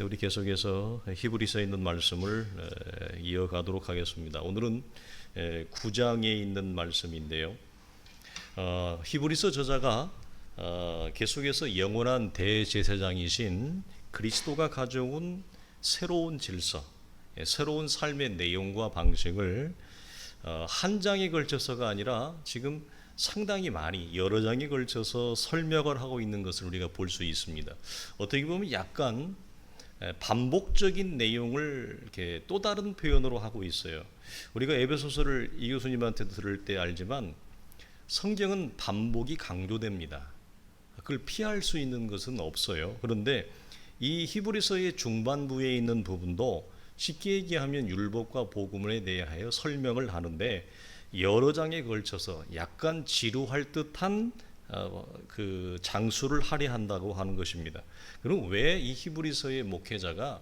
우리 계속해서 히브리서에 있는 말씀을 이어가도록 하겠습니다. 오늘은 9장에 있는 말씀인데요. 히브리서 저자가 계속해서 영원한 대제사장이신 그리스도가 가져온 새로운 질서, 새로운 삶의 내용과 방식을 한 장에 걸쳐서가 아니라 지금 상당히 많이 여러 장에 걸쳐서 설명을 하고 있는 것을 우리가 볼 수 있습니다. 어떻게 보면 약간 반복적인 내용을 이렇게 또 다른 표현으로 하고 있어요. 우리가 에베소서를 이 교수님한테 들을 때 알지만 성경은 반복이 강조됩니다. 그걸 피할 수 있는 것은 없어요. 그런데 이 히브리서의 중반부에 있는 부분도 쉽게 얘기하면 율법과 복음에 대하여 설명을 하는데 여러 장에 걸쳐서 약간 지루할 듯한 그 장수를 할애한다고 하는 것입니다. 그럼 왜 이 히브리서의 목회자가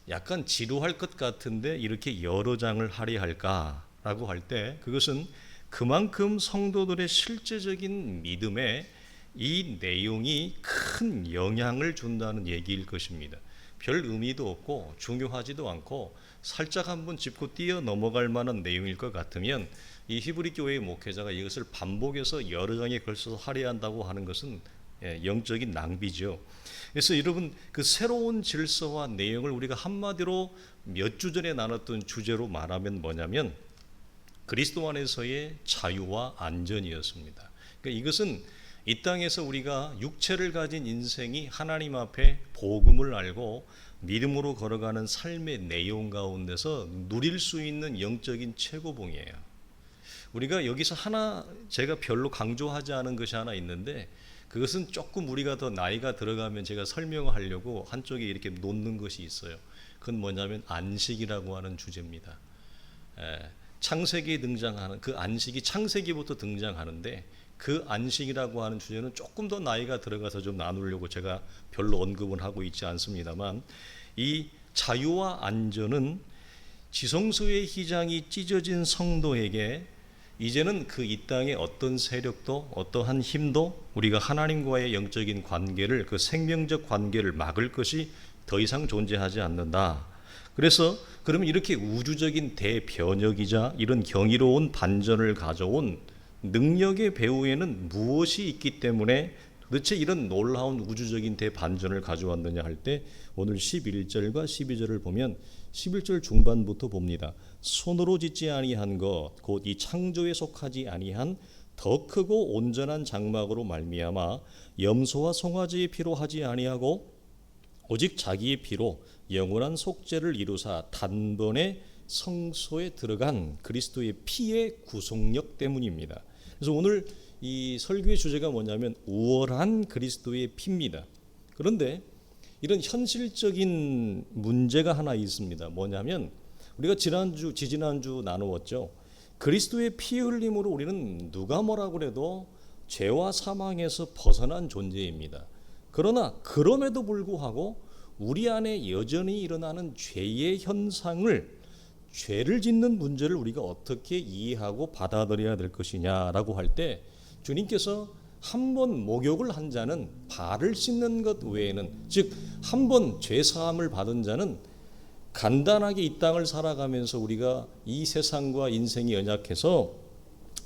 약간 지루할 것 같은데 이렇게 여러 장을 할애할까라고 할 때 그것은 그만큼 성도들의 실제적인 믿음에 이 내용이 큰 영향을 준다는 얘기일 것입니다. 별 의미도 없고 중요하지도 않고 살짝 한번 짚고 뛰어 넘어갈 만한 내용일 것 같으면 이 히브리 교회의 목회자가 이것을 반복해서 여러 장에 걸쳐서 할애한다고 하는 것은 영적인 낭비죠. 그래서 여러분 그 새로운 질서와 내용을 우리가 한마디로 몇 주 전에 나눴던 주제로 말하면 뭐냐면 그리스도 안에서의 자유와 안전이었습니다. 그러니까 이것은 이 땅에서 우리가 육체를 가진 인생이 하나님 앞에 복음을 알고 믿음으로 걸어가는 삶의 내용 가운데서 누릴 수 있는 영적인 최고봉이에요. 우리가 여기서 하나 제가 별로 강조하지 않은 것이 하나 있는데 그것은 조금 우리가 더 나이가 들어가면 제가 설명하려고 한쪽에 이렇게 놓는 것이 있어요. 그건 뭐냐면 안식이라고 하는 주제입니다. 창세기에 등장하는 그 안식이 창세기부터 등장하는데 그 안식이라고 하는 주제는 조금 더 나이가 들어가서 좀 나누려고 제가 별로 언급은 하고 있지 않습니다만 이 자유와 안전은 지성소의 휘장이 찢어진 성도에게 이제는 그 이 땅의 어떤 세력도 어떠한 힘도 우리가 하나님과의 영적인 관계를 그 생명적 관계를 막을 것이 더 이상 존재하지 않는다. 그래서 그러면 이렇게 우주적인 대변혁이자 이런 경이로운 반전을 가져온 능력의 배후에는 무엇이 있기 때문에 도대체 이런 놀라운 우주적인 대반전을 가져왔느냐 할 때 오늘 11절과 12절을 보면 11절 중반부터 봅니다. 손으로 짓지 아니한 것 곧 이 창조에 속하지 아니한 더 크고 온전한 장막으로 말미암아 염소와 송아지의 피로 하지 아니하고 오직 자기의 피로 영원한 속죄를 이루사 단번에 성소에 들어간 그리스도의 피의 구속력 때문입니다. 그래서 오늘 이 설교의 주제가 뭐냐면 우월한 그리스도의 피입니다. 그런데 이런 현실적인 문제가 하나 있습니다. 뭐냐면 우리가 지지난주 나누었죠. 그리스도의 피 흘림으로 우리는 누가 뭐라고 그래도 죄와 사망에서 벗어난 존재입니다. 그러나 그럼에도 불구하고 우리 안에 여전히 일어나는 죄의 현상을 죄를 짓는 문제를 우리가 어떻게 이해하고 받아들여야 될 것이냐라고 할 때 주님께서 한 번 목욕을 한 자는 발을 씻는 것 외에는 즉 한 번 죄 사함을 받은 자는 간단하게 이 땅을 살아가면서 우리가 이 세상과 인생이 연약해서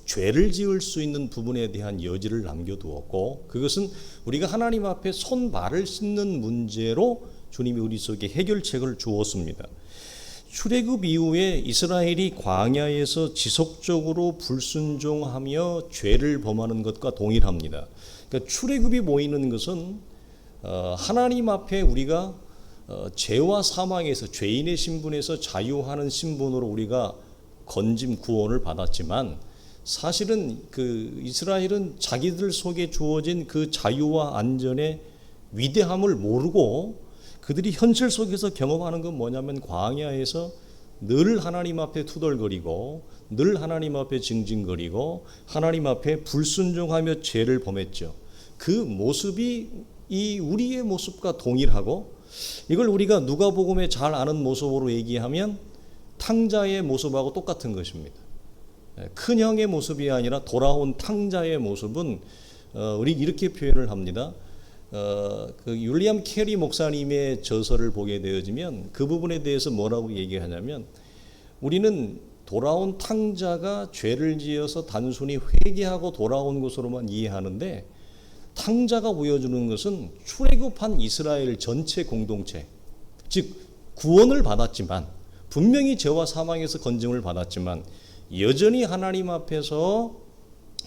죄를 지을 수 있는 부분에 대한 여지를 남겨두었고 그것은 우리가 하나님 앞에 손발을 씻는 문제로 주님이 우리 속에 해결책을 주었습니다. 출애굽 이후에 이스라엘이 광야에서 지속적으로 불순종하며 죄를 범하는 것과 동일합니다. 그러니까 출애굽이 모이는 것은 하나님 앞에 우리가 죄와 사망에서 죄인의 신분에서 자유하는 신분으로 우리가 건짐 구원을 받았지만 사실은 그 이스라엘은 자기들 속에 주어진 그 자유와 안전의 위대함을 모르고 그들이 현실 속에서 경험하는 건 뭐냐면 광야에서 늘 하나님 앞에 투덜거리고 늘 하나님 앞에 징징거리고 하나님 앞에 불순종하며 죄를 범했죠. 그 모습이 이 우리의 모습과 동일하고 이걸 우리가 누가복음에 잘 아는 모습으로 얘기하면 탕자의 모습하고 똑같은 것입니다. 큰 형의 모습이 아니라 돌아온 탕자의 모습은 우리 이렇게 표현을 합니다. 그 윌리엄 캐리 목사님의 저서를 보게 되어지면 그 부분에 대해서 뭐라고 얘기하냐면, 우리는 돌아온 탕자가 죄를 지어서 단순히 회개하고 돌아온 것으로만 이해하는데, 탕자가 보여주는 것은 출애굽한 이스라엘 전체 공동체, 즉 구원을 받았지만, 분명히 죄와 사망에서 건짐을 받았지만 여전히 하나님 앞에서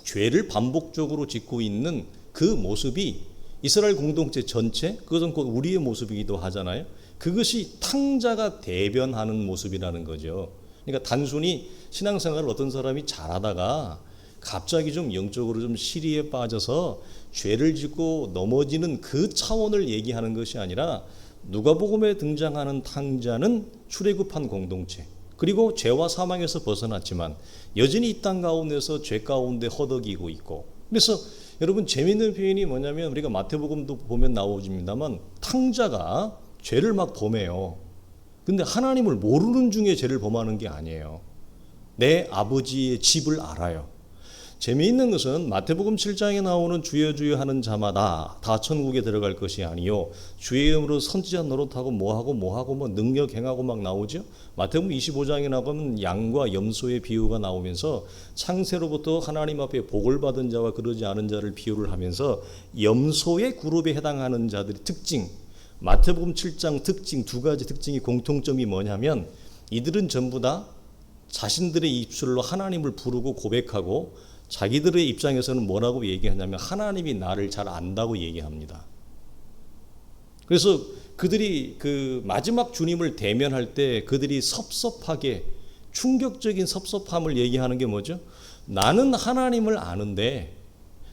죄를 반복적으로 짓고 있는 그 모습이 이스라엘 공동체 전체, 그것은 곧 우리의 모습이기도 하잖아요. 그것이 탕자가 대변하는 모습이라는 거죠. 그러니까 단순히 신앙생활을 어떤 사람이 잘하다가 갑자기 좀 영적으로 좀 시리에 빠져서 죄를 짓고 넘어지는 그 차원을 얘기하는 것이 아니라, 누가복음에 등장하는 탕자는 출애굽한 공동체, 그리고 죄와 사망에서 벗어났지만 여전히 이 땅 가운데서 죄 가운데 허덕이고 있고. 그래서 여러분, 재미있는 표현이 뭐냐면, 우리가 마태복음도 보면 나오집니다만 탕자가 죄를 막 범해요. 근데 하나님을 모르는 중에 죄를 범하는 게 아니에요. 내 아버지의 집을 알아요. 재미있는 것은 마태복음 7장에 나오는 주여 주여 하는 자마다 다 천국에 들어갈 것이 아니요 주의 이름으로 선지자 노릇하고 뭐하고 능력 행하고 막 나오죠. 마태복음 25장에 나오면 양과 염소의 비유가 나오면서 창세로부터 하나님 앞에 복을 받은 자와 그러지 않은 자를 비유를 하면서 염소의 그룹에 해당하는 자들의 특징, 마태복음 7장 특징, 두 가지 특징이 공통점이 뭐냐면, 이들은 전부 다 자신들의 입술로 하나님을 부르고 고백하고, 자기들의 입장에서는 뭐라고 얘기하냐면 하나님이 나를 잘 안다고 얘기합니다. 그래서 그들이 그 마지막 주님을 대면할 때 그들이 섭섭하게, 충격적인 섭섭함을 얘기하는 게 뭐죠? 나는 하나님을 아는데,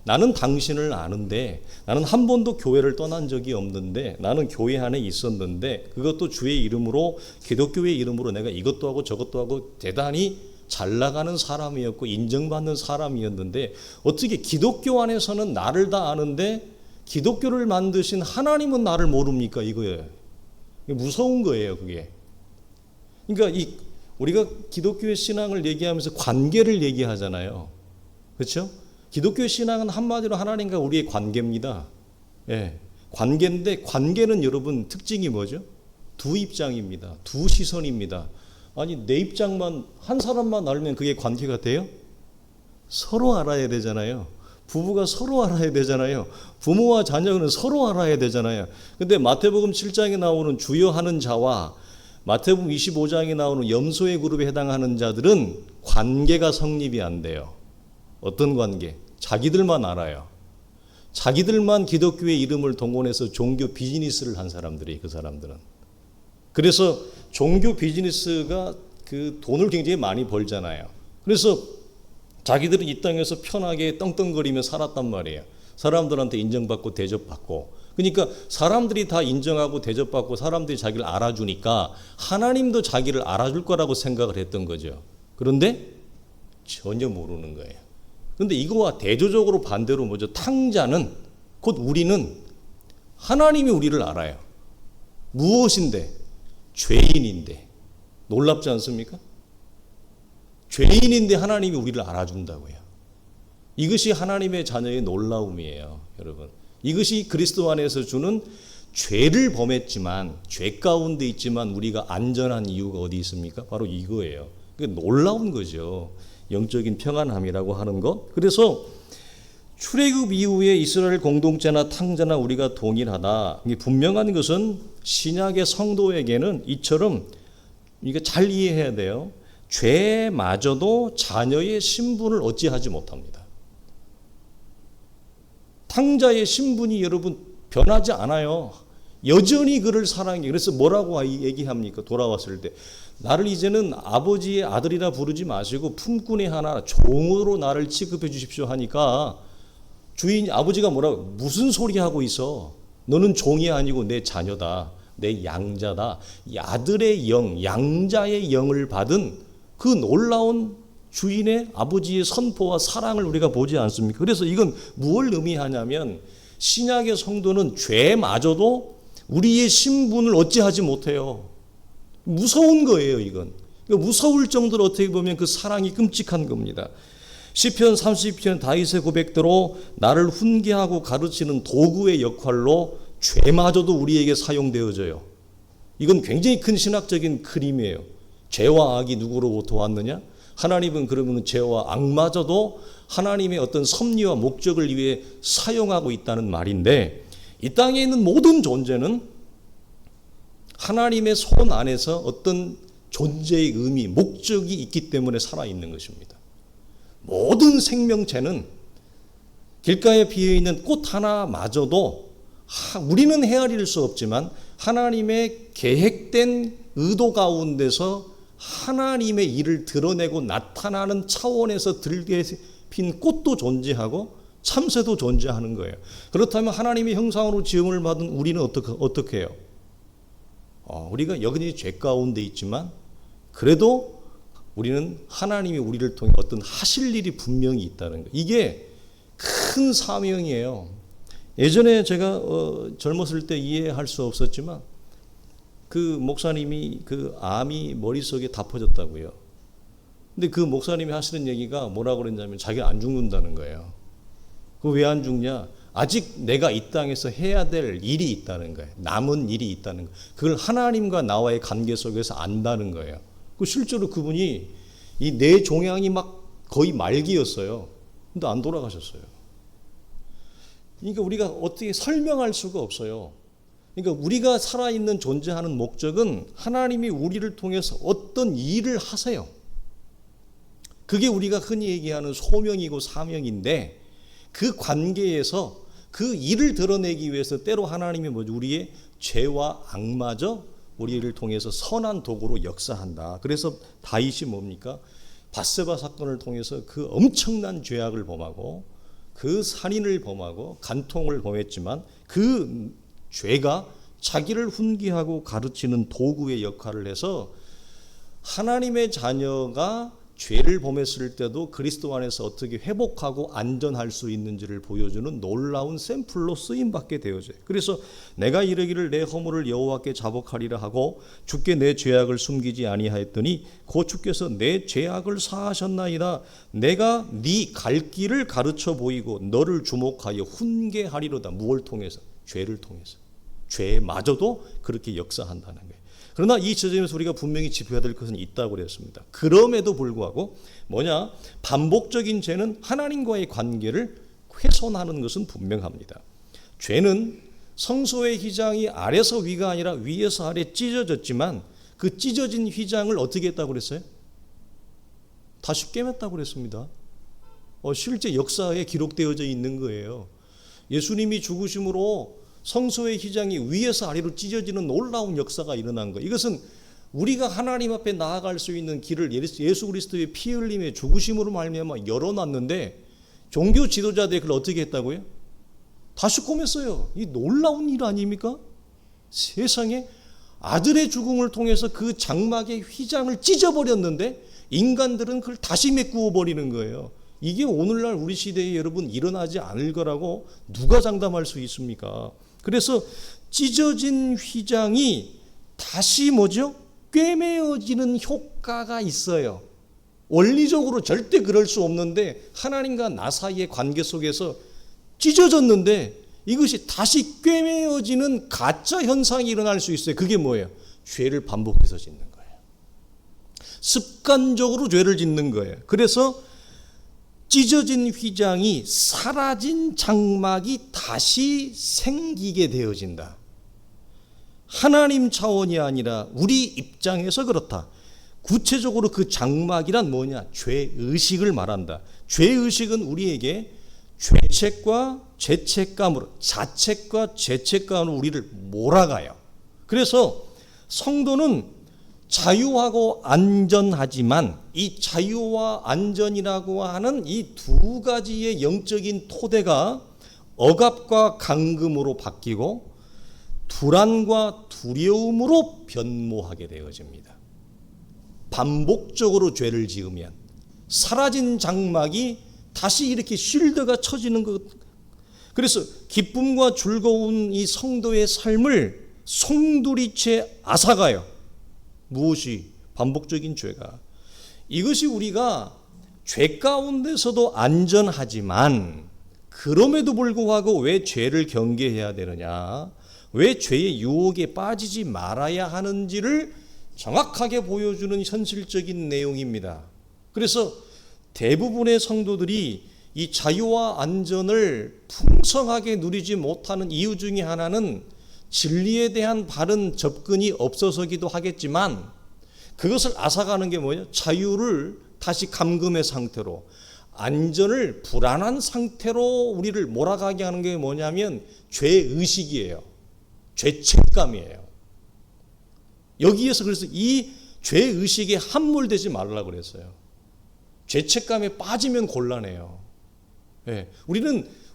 나는 당신을 아는데, 나는 한 번도 교회를 떠난 적이 없는데, 나는 교회 안에 있었는데, 그것도 주의 이름으로, 기독교의 이름으로 내가 이것도 하고 저것도 하고 대단히 잘 나가는 사람이었고 인정받는 사람이었는데, 어떻게 기독교 안에서는 나를 다 아는데 기독교를 만드신 하나님은 나를 모릅니까? 이거예요. 무서운 거예요, 그게. 그러니까 우리가 기독교의 신앙을 얘기하면서 관계를 얘기하잖아요. 그렇죠? 기독교 신앙은 한마디로 하나님과 우리의 관계입니다. 예, 관계인데, 관계는 여러분 특징이 뭐죠? 두 입장입니다. 두 시선입니다. 아니, 내 입장만, 한 사람만 알면 그게 관계가 돼요? 서로 알아야 되잖아요. 부부가 서로 알아야 되잖아요. 부모와 자녀는 서로 알아야 되잖아요. 근데 마태복음 7장에 나오는 주여 하는 자와 마태복음 25장에 나오는 염소의 그룹에 해당하는 자들은 관계가 성립이 안 돼요. 어떤 관계? 자기들만 알아요. 자기들만 기독교의 이름을 동원해서 종교 비즈니스를 한 사람들이, 그 사람들은. 그래서 종교 비즈니스가 그 돈을 굉장히 많이 벌잖아요. 그래서 자기들은 이 땅에서 편하게 떵떵거리며 살았단 말이에요. 사람들한테 인정받고 대접받고. 그러니까 사람들이 다 인정하고 대접받고 사람들이 자기를 알아주니까 하나님도 자기를 알아줄 거라고 생각을 했던 거죠. 그런데 전혀 모르는 거예요. 그런데 이거와 대조적으로 반대로 뭐죠? 탕자는, 곧 우리는 하나님이 우리를 알아요. 무엇인데? 죄인인데. 놀랍지 않습니까? 죄인인데 하나님이 우리를 알아준다고요. 이것이 하나님의 자녀의 놀라움이에요, 여러분. 이것이 그리스도 안에서 주는, 죄를 범했지만, 죄 가운데 있지만 우리가 안전한 이유가 어디 있습니까? 바로 이거예요. 그게 놀라운 거죠. 영적인 평안함이라고 하는 것. 그래서 출애굽 이후에 이스라엘 공동체나 탕자나 우리가 동일하다. 이게 분명한 것은 신약의 성도에게는 이처럼, 이게 잘 이해해야 돼요. 죄마저도 자녀의 신분을 어찌하지 못합니다. 탕자의 신분이 여러분 변하지 않아요. 여전히 그를 사랑해. 그래서 뭐라고 얘기합니까? 돌아왔을 때 나를 이제는 아버지의 아들이라 부르지 마시고 품꾼의 하나, 종으로 나를 취급해 주십시오 하니까, 주인 아버지가 뭐라고, 무슨 소리 하고 있어? 너는 종이 아니고 내 자녀다, 내 양자다. 이 아들의 영, 양자의 영을 받은 그 놀라운 주인의 아버지의 선포와 사랑을 우리가 보지 않습니까? 그래서 이건 무엇을 의미하냐면, 신약의 성도는 죄마저도 우리의 신분을 어찌하지 못해요. 무서운 거예요, 이건. 무서울 정도로 어떻게 보면 그 사랑이 끔찍한 겁니다. 시편 30편 다윗의 고백대로 나를 훈계하고 가르치는 도구의 역할로 죄마저도 우리에게 사용되어져요. 이건 굉장히 큰 신학적인 그림이에요. 죄와 악이 누구로부터 왔느냐? 하나님은 그러면 죄와 악마저도 하나님의 어떤 섭리와 목적을 위해 사용하고 있다는 말인데, 이 땅에 있는 모든 존재는 하나님의 손 안에서 어떤 존재의 의미, 목적이 있기 때문에 살아있는 것입니다. 모든 생명체는 길가에 피어있는 꽃 하나마저도 우리는 헤아릴 수 없지만 하나님의 계획된 의도 가운데서 하나님의 일을 드러내고 나타나는 차원에서 들게 핀 꽃도 존재하고 참새도 존재하는 거예요. 그렇다면 하나님의 형상으로 지음을 받은 우리는 어떻게 해요? 우리가 여전히 죄 가운데 있지만 그래도 우리는 하나님이 우리를 통해 어떤 하실 일이 분명히 있다는 거예요. 이게 큰 사명이에요. 예전에 제가 젊었을 때 이해할 수 없었지만 그 목사님이 그 암이 머릿속에 다 퍼졌다고요. 근데 그 목사님이 하시는 얘기가 뭐라고 그랬냐면 자기가 안 죽는다는 거예요. 그 왜 안 죽냐? 아직 내가 이 땅에서 해야 될 일이 있다는 거예요. 남은 일이 있다는 거예요. 그걸 하나님과 나와의 관계 속에서 안다는 거예요. 그 실제로 그분이 이 뇌 종양이 막 거의 말기였어요. 근데 안 돌아가셨어요. 그러니까 우리가 어떻게 설명할 수가 없어요. 그러니까 우리가 살아있는 존재하는 목적은 하나님이 우리를 통해서 어떤 일을 하세요. 그게 우리가 흔히 얘기하는 소명이고 사명인데, 그 관계에서 그 일을 드러내기 위해서 때로 하나님이 우리의 죄와 악마저 우리를 통해서 선한 도구로 역사한다. 그래서 다윗이 뭡니까? 밧세바 사건을 통해서 그 엄청난 죄악을 범하고 그 살인을 범하고 간통을 범했지만 그 죄가 자기를 훈계하고 가르치는 도구의 역할을 해서 하나님의 자녀가 죄를 범했을 때도 그리스도 안에서 어떻게 회복하고 안전할 수 있는지를 보여주는 놀라운 샘플로 쓰임받게 되어져요. 그래서 내가 이르기를 내 허물을 여호와께 자복하리라 하고 주께 내 죄악을 숨기지 아니하였더니 곧 주께서 내 죄악을 사하셨나이다. 내가 네 갈 길을 가르쳐 보이고 너를 주목하여 훈계하리로다. 무엇을 통해서? 죄를 통해서. 죄마저도 그렇게 역사한다는 거예요. 그러나 이 지점에서 우리가 분명히 짚어야 될 것은 있다고 그랬습니다. 그럼에도 불구하고 반복적인 죄는 하나님과의 관계를 훼손하는 것은 분명합니다. 죄는 성소의 휘장이 아래서 위가 아니라 위에서 아래 찢어졌지만 그 찢어진 휘장을 어떻게 했다고 그랬어요? 다시 꿰맸다고 그랬습니다. 실제 역사에 기록되어져 있는 거예요. 예수님이 죽으심으로 성소의 휘장이 위에서 아래로 찢어지는 놀라운 역사가 일어난 거예요. 이것은 우리가 하나님 앞에 나아갈 수 있는 길을 예수 그리스도의 피 흘림의 죽으심으로 말미암아 열어놨는데, 종교 지도자들이 그걸 어떻게 했다고요? 다시 꼬맸어요. 이 놀라운 일 아닙니까? 세상에 아들의 죽음을 통해서 그 장막의 휘장을 찢어버렸는데 인간들은 그걸 다시 메꾸어 버리는 거예요. 이게 오늘날 우리 시대에 여러분 일어나지 않을 거라고 누가 장담할 수 있습니까? 그래서 찢어진 휘장이 다시 꿰매어지는 효과가 있어요. 원리적으로 절대 그럴 수 없는데 하나님과 나 사이의 관계 속에서 찢어졌는데 이것이 다시 꿰매어지는 가짜 현상이 일어날 수 있어요. 그게 뭐예요? 죄를 반복해서 짓는 거예요. 습관적으로 죄를 짓는 거예요. 그래서 찢어진 휘장이 사라진 장막이 다시 생기게 되어진다. 하나님 차원이 아니라 우리 입장에서 그렇다. 구체적으로 그 장막이란 뭐냐? 죄의식을 말한다. 죄의식은 우리에게 죄책과 죄책감으로, 자책과 죄책감으로 우리를 몰아가요. 그래서 성도는 자유하고 안전하지만 이 자유와 안전이라고 하는 이 두 가지의 영적인 토대가 억압과 감금으로 바뀌고 불안과 두려움으로 변모하게 되어집니다. 반복적으로 죄를 지으면 사라진 장막이 다시 이렇게 쉴드가 쳐지는 것. 그래서 기쁨과 즐거운 이 성도의 삶을 송두리째 앗아가요. 무엇이? 반복적인 죄가. 이것이 우리가 죄 가운데서도 안전하지만 그럼에도 불구하고 왜 죄를 경계해야 되느냐, 왜 죄의 유혹에 빠지지 말아야 하는지를 정확하게 보여주는 현실적인 내용입니다. 그래서 대부분의 성도들이 이 자유와 안전을 풍성하게 누리지 못하는 이유 중에 하나는 진리에 대한 바른 접근이 없어서기도 하겠지만, 그것을 앗아가는 게 뭐예요? 자유를 다시 감금의 상태로, 안전을 불안한 상태로 우리를 몰아가게 하는 게 뭐냐면 죄의식이에요. 죄책감이에요. 여기에서 그래서 이 죄의식에 함몰되지 말라고 그랬어요. 죄책감에 빠지면 곤란해요. 예,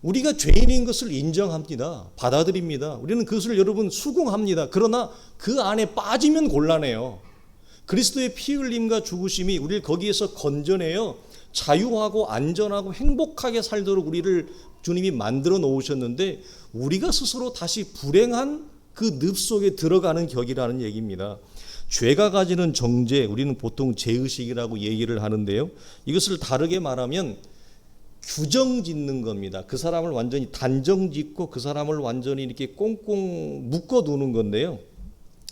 우리가 죄인인 것을 인정합니다. 받아들입니다. 우리는 그것을 여러분 수긍합니다. 그러나 그 안에 빠지면 곤란해요. 그리스도의 피 흘림과 죽으심이 우리를 거기에서 건져내요. 자유하고 안전하고 행복하게 살도록 우리를 주님이 만들어 놓으셨는데, 우리가 스스로 다시 불행한 그 늪 속에 들어가는 격이라는 얘기입니다. 죄가 가지는 정죄, 우리는 보통 죄의식이라고 얘기를 하는데요, 이것을 다르게 말하면 규정 짓는 겁니다. 그 사람을 완전히 단정 짓고 그 사람을 완전히 이렇게 꽁꽁 묶어 두는 건데요,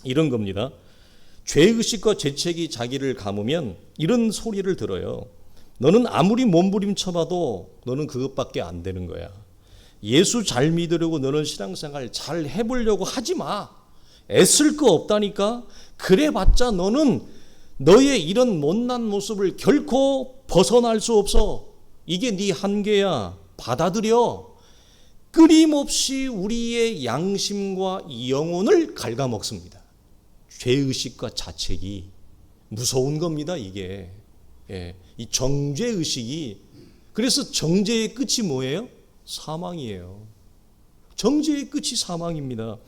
이런 겁니다. 죄의식과 죄책이 자기를 감으면 이런 소리를 들어요. 너는 아무리 몸부림쳐봐도 너는 그것밖에 안 되는 거야. 예수 잘 믿으려고 너는 신앙생활 잘 해보려고 하지 마. 애쓸 거 없다니까. 그래봤자 너는 너의 이런 못난 모습을 결코 벗어날 수 없어. 이게 네 한계야. 받아들여. 끊임없이 우리의 양심과 영혼을 갉아먹습니다. 죄의식과 자책이 무서운 겁니다, 이게. 예, 이 정죄의식이. 그래서 정죄의 끝이 뭐예요? 사망이에요. 정죄의 끝이 사망입니다.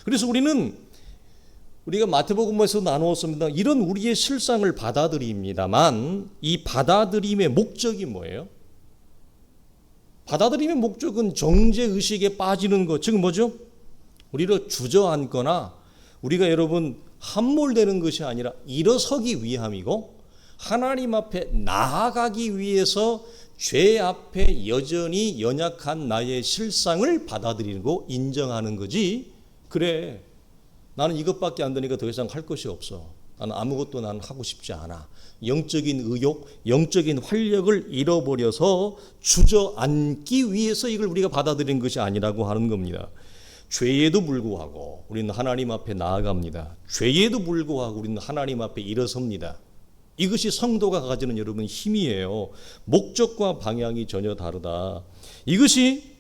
그래서 우리가 마태복음에서 나누었습니다. 이런 우리의 실상을 받아들입니다만, 이 받아들임의 목적이 뭐예요? 받아들임의 목적은 정죄의식에 빠지는 것, 즉 뭐죠? 우리를 주저앉거나 우리가 여러분 함몰되는 것이 아니라 일어서기 위함이고, 하나님 앞에 나아가기 위해서 죄 앞에 여전히 연약한 나의 실상을 받아들이고 인정하는 거지. 그래, 나는 이것밖에 안 되니까 더 이상 할 것이 없어. 나는 아무것도 나는 하고 싶지 않아. 영적인 의욕, 영적인 활력을 잃어버려서 주저앉기 위해서 이걸 우리가 받아들이는 것이 아니라고 하는 겁니다. 죄에도 불구하고 우리는 하나님 앞에 나아갑니다. 죄에도 불구하고 우리는 하나님 앞에 일어섭니다. 이것이 성도가 가지는 여러분 힘이에요. 목적과 방향이 전혀 다르다. 이것이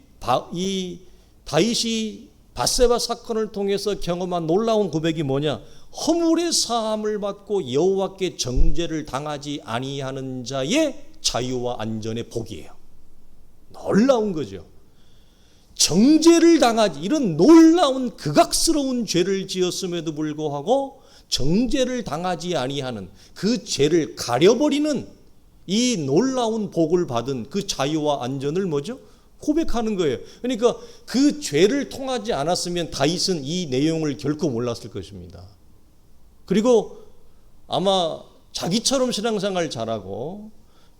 이 다윗이 밧세바 사건을 통해서 경험한 놀라운 고백이 뭐냐? 허물의 사함을 받고 여호와께 정죄를 당하지 아니하는 자의 자유와 안전의 복이에요. 놀라운 거죠. 정죄를 당하지, 이런 놀라운 극악스러운 죄를 지었음에도 불구하고 정죄를 당하지 아니하는, 그 죄를 가려버리는 이 놀라운 복을 받은 그 자유와 안전을 뭐죠? 고백하는 거예요. 그러니까 그 죄를 통하지 않았으면 다윗은 이 내용을 결코 몰랐을 것입니다. 그리고 아마 자기처럼 신앙생활 잘하고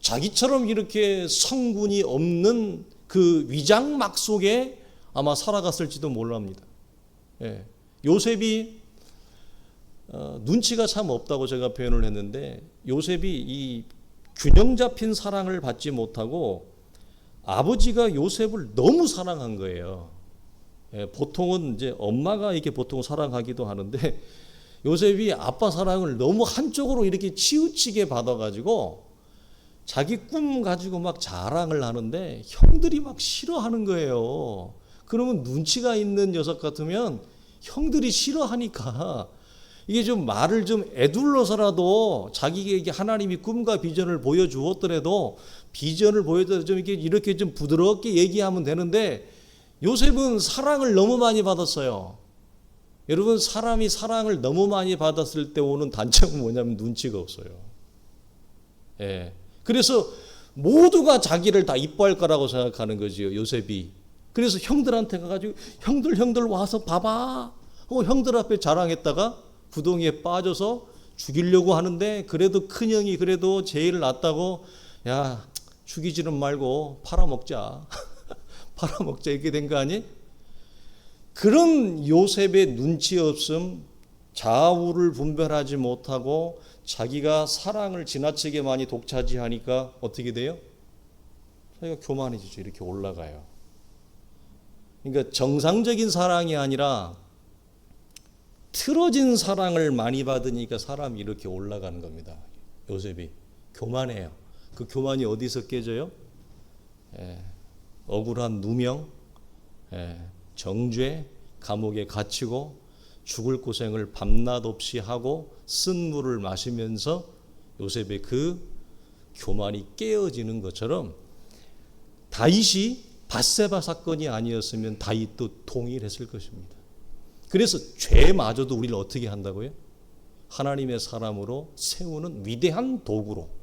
자기처럼 이렇게 성분이 없는 그 위장막 속에 아마 살아갔을지도 몰랍니다. 예. 요셉이 눈치가 참 없다고 제가 표현을 했는데, 요셉이 이 균형 잡힌 사랑을 받지 못하고 아버지가 요셉을 너무 사랑한 거예요. 예, 보통은 이제 엄마가 이렇게 보통 사랑하기도 하는데, 요셉이 아빠 사랑을 너무 한쪽으로 이렇게 치우치게 받아가지고 자기 꿈 가지고 막 자랑을 하는데 형들이 막 싫어하는 거예요. 그러면 눈치가 있는 녀석 같으면 형들이 싫어하니까 이게 좀 말을 좀 애둘러서라도 자기에게 하나님이 꿈과 비전을 보여주었더라도, 비전을 보여줘도 좀 이렇게 좀 부드럽게 얘기하면 되는데, 요셉은 사랑을 너무 많이 받았어요. 여러분, 사람이 사랑을 너무 많이 받았을 때 오는 단점은 뭐냐면 눈치가 없어요. 예. 그래서 모두가 자기를 다 이뻐할 거라고 생각하는 거지요, 요셉이. 그래서 형들한테 가가지고 형들 와서 봐봐. 형들 앞에 자랑했다가 부동에 빠져서 죽이려고 하는데, 그래도 큰형이 그래도 제일 낫다고 야, 죽이지는 말고 팔아먹자. 팔아먹자 이렇게 된 거 아니? 그런 요셉의 눈치 없음, 좌우를 분별하지 못하고 자기가 사랑을 지나치게 많이 독차지하니까 어떻게 돼요? 자기가 교만해지죠. 이렇게 올라가요. 그러니까 정상적인 사랑이 아니라 틀어진 사랑을 많이 받으니까 사람이 이렇게 올라가는 겁니다. 요셉이 교만해요. 그 교만이 어디서 깨져요? 억울한 누명, 정죄, 감옥에 갇히고 죽을 고생을 밤낮 없이 하고 쓴 물을 마시면서 요셉의 그 교만이 깨어지는 것처럼 다윗이 밧세바 사건이 아니었으면 다윗도 동일했을 것입니다. 그래서 죄마저도 우리를 어떻게 한다고요? 하나님의 사람으로 세우는 위대한 도구로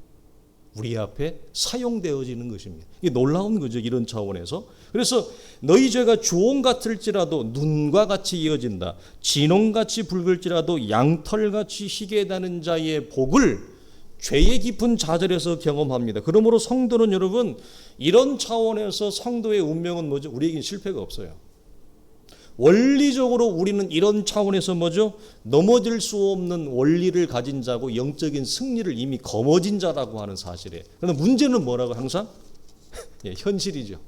우리 앞에 사용되어지는 것입니다. 이게 놀라운 거죠. 이런 차원에서. 그래서 너희 죄가 주홍 같을지라도 눈과 같이 이어진다. 진홍같이 붉을지라도 양털같이 희게 나는 자의 복을 죄의 깊은 좌절에서 경험합니다. 그러므로 성도는 여러분 이런 차원에서 성도의 운명은 뭐죠? 우리에겐 실패가 없어요. 원리적으로 우리는 이런 차원에서 뭐죠? 넘어질 수 없는 원리를 가진 자고 영적인 승리를 이미 거머쥔 자라고 하는 사실이에요. 그런데 문제는 뭐라고 항상? 현실이죠.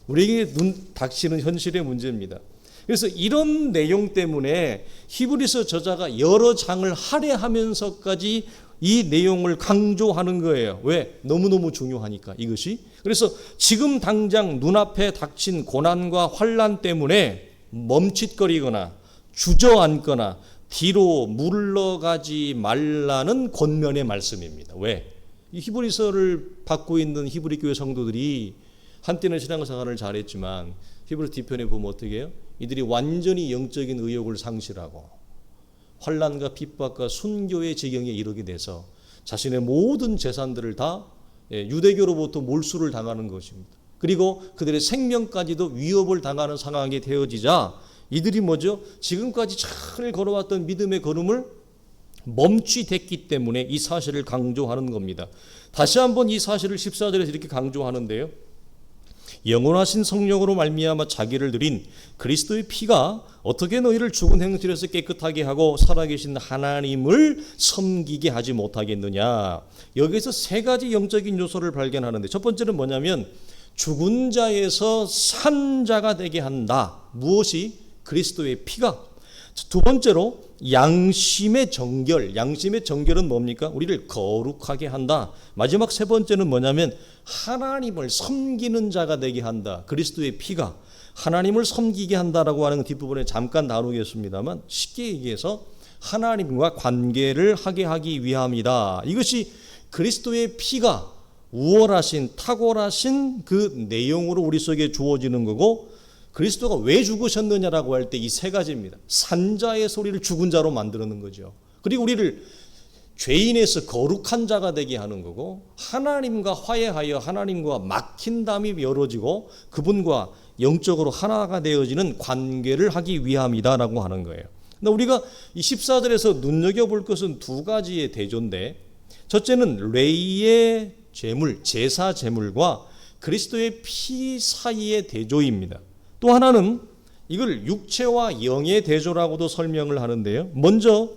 우리에게 눈 닥치는 현실의 문제입니다. 그래서 이런 내용 때문에 히브리서 저자가 여러 장을 할애하면서까지 이 내용을 강조하는 거예요. 왜? 너무너무 중요하니까 이것이. 그래서 지금 당장 눈앞에 닥친 고난과 환난 때문에 멈칫거리거나 주저앉거나 뒤로 물러가지 말라는 권면의 말씀입니다. 왜? 이 히브리서를 받고 있는 히브리 교회 성도들이 한때는 신앙생활을 잘했지만 히브리 뒤편에 보면 어떻게 해요? 이들이 완전히 영적인 의욕을 상실하고 환난과 핍박과 순교의 지경에 이르게 돼서 자신의 모든 재산들을 다 유대교로부터 몰수를 당하는 것입니다. 그리고 그들의 생명까지도 위협을 당하는 상황이 되어지자 이들이 뭐죠? 지금까지 잘 걸어왔던 믿음의 걸음을 멈추됐기 때문에 이 사실을 강조하는 겁니다. 다시 한번 이 사실을 14절에서 이렇게 강조하는데요. 영원하신 성령으로 말미암아 자기를 드린 그리스도의 피가 어떻게 너희를 죽은 행실에서 깨끗하게 하고 살아계신 하나님을 섬기게 하지 못하겠느냐. 여기서 세 가지 영적인 요소를 발견하는데 첫 번째는 뭐냐면 죽은 자에서 산 자가 되게 한다. 무엇이? 그리스도의 피가. 두 번째로 양심의 정결. 양심의 정결은 뭡니까? 우리를 거룩하게 한다. 마지막 세 번째는 뭐냐면 하나님을 섬기는 자가 되게 한다. 그리스도의 피가 하나님을 섬기게 한다라고 하는 뒷부분에 잠깐 다루겠습니다만 쉽게 얘기해서 하나님과 관계를 하게 하기 위함이다. 이것이 그리스도의 피가 우월하신 탁월하신 그 내용으로 우리 속에 주어지는 거고 그리스도가 왜 죽으셨느냐라고 할 때 이 세 가지입니다. 산자의 소리를 죽은 자로 만드는 거죠. 그리고 우리를 죄인에서 거룩한 자가 되게 하는 거고 하나님과 화해하여 하나님과 막힌 담이 열어지고 그분과 영적으로 하나가 되어지는 관계를 하기 위함이다라고 하는 거예요. 근데 우리가 이 14절에서 눈여겨볼 것은 두 가지의 대조인데 첫째는 레이의 제물, 제사 제물과 그리스도의 피 사이의 대조입니다. 또 하나는 이걸 육체와 영의 대조라고도 설명을 하는데요. 먼저